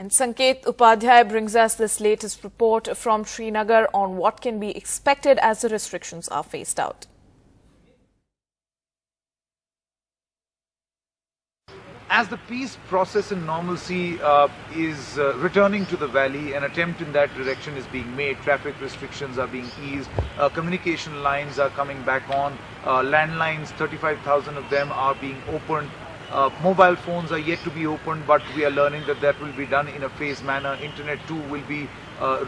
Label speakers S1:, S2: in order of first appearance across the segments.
S1: And Sanket Upadhyay brings us this latest report from Srinagar on what can be expected as the restrictions are phased out.
S2: As the peace process and normalcy is returning to the valley, an attempt in that direction is being made. Traffic restrictions are being eased, communication lines are coming back on, landlines, 35,000 of them are being opened. Mobile phones are yet to be opened, but we are learning that that will be done in a phased manner. Internet too will be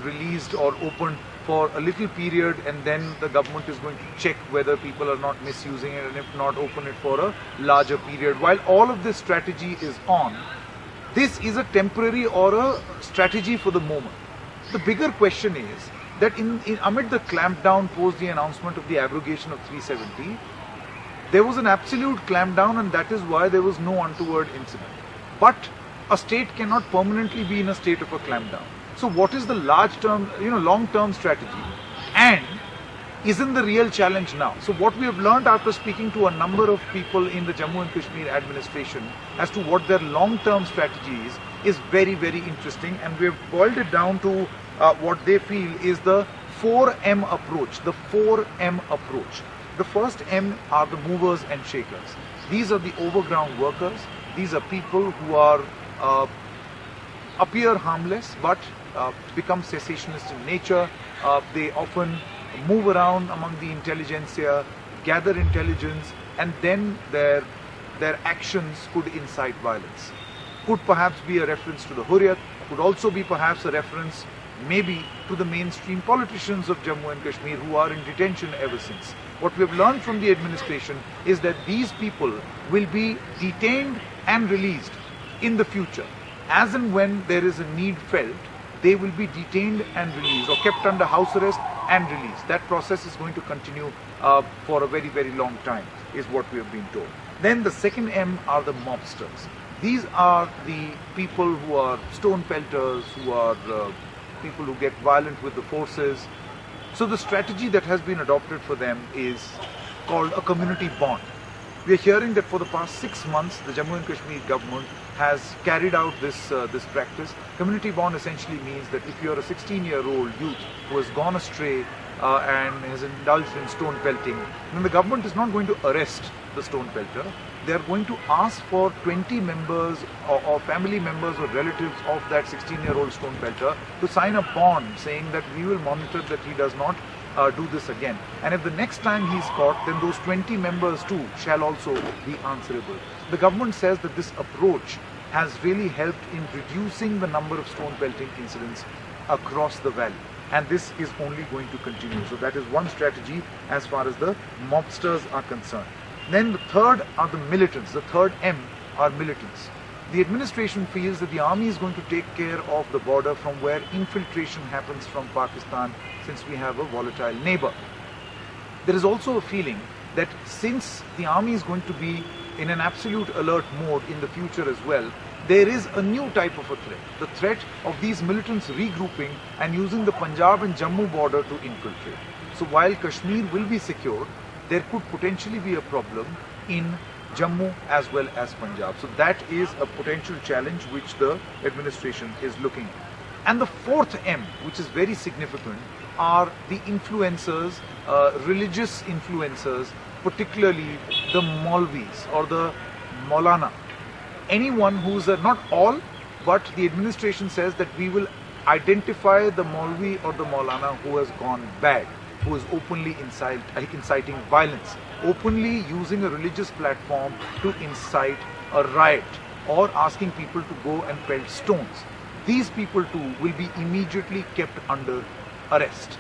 S2: released or opened for a little period, and then the government is going to check whether people are not misusing it, and if not, open it for a larger period. While all of this strategy is on, this is a temporary or a strategy for the moment. The bigger question is that amid the clampdown post the announcement of the abrogation of 370, there was an absolute clampdown, and that is why there was no untoward incident. But a state cannot permanently be in a state of a clampdown. So what is the long-term strategy, and isn't the real challenge now? So what we have learned after speaking to a number of people in the Jammu and Kashmir administration as to what their long-term strategy is very, very interesting, and we have boiled it down to what they feel is the 4M approach, the 4M approach. The first M are the movers and shakers. These are the overground workers. These are people who are appear harmless but become cessationist in nature. They often move around among the intelligentsia, gather intelligence, and then their actions could incite violence. Could perhaps be a reference to the Hurriyat, could also be perhaps a reference maybe to the mainstream politicians of Jammu and Kashmir who are in detention ever since. What we have learned from the administration is that these people will be detained and released in the future. As and when there is a need felt, they will be detained and released, or kept under house arrest and released. That process is going to continue for a very, very long time, is what we have been told. Then the second M are the mobsters. These are the people who are stone pelters, who are people who get violent with the forces. So the strategy that has been adopted for them is called a community bond. We are hearing that for the past 6 months, the Jammu and Kashmir government has carried out this practice. Community bond essentially means that if you are a 16-year-old youth who has gone astray and has indulged in stone pelting, then the government is not going to arrest the stone pelter. They are going to ask for 20 members or family members or relatives of that 16-year-old stone pelter to sign a bond saying that we will monitor that he does not do this again. And if the next time he is caught, then those 20 members too shall also be answerable. The government says that this approach has really helped in reducing the number of stone pelting incidents across the valley. And this is only going to continue. So that is one strategy as far as the mobsters are concerned. Then the third are the militants. The third M are militants. The administration feels that the army is going to take care of the border from where infiltration happens from Pakistan, since we have a volatile neighbor. There is also a feeling that since the army is going to be in an absolute alert mode in the future as well, there is a new type of a threat. The threat of these militants regrouping and using the Punjab and Jammu border to infiltrate. So while Kashmir will be secured, there could potentially be a problem in Jammu as well as Punjab. So that is a potential challenge which the administration is looking at. And the fourth M, which is very significant, are the influencers, religious influencers, particularly the Maulvis or the Maulana. Anyone who's not all, but the administration says that we will identify the Maulvi or the Maulana who has gone bad, who is openly inciting violence, openly using a religious platform to incite a riot or asking people to go and pelt stones. These people too will be immediately kept under arrest.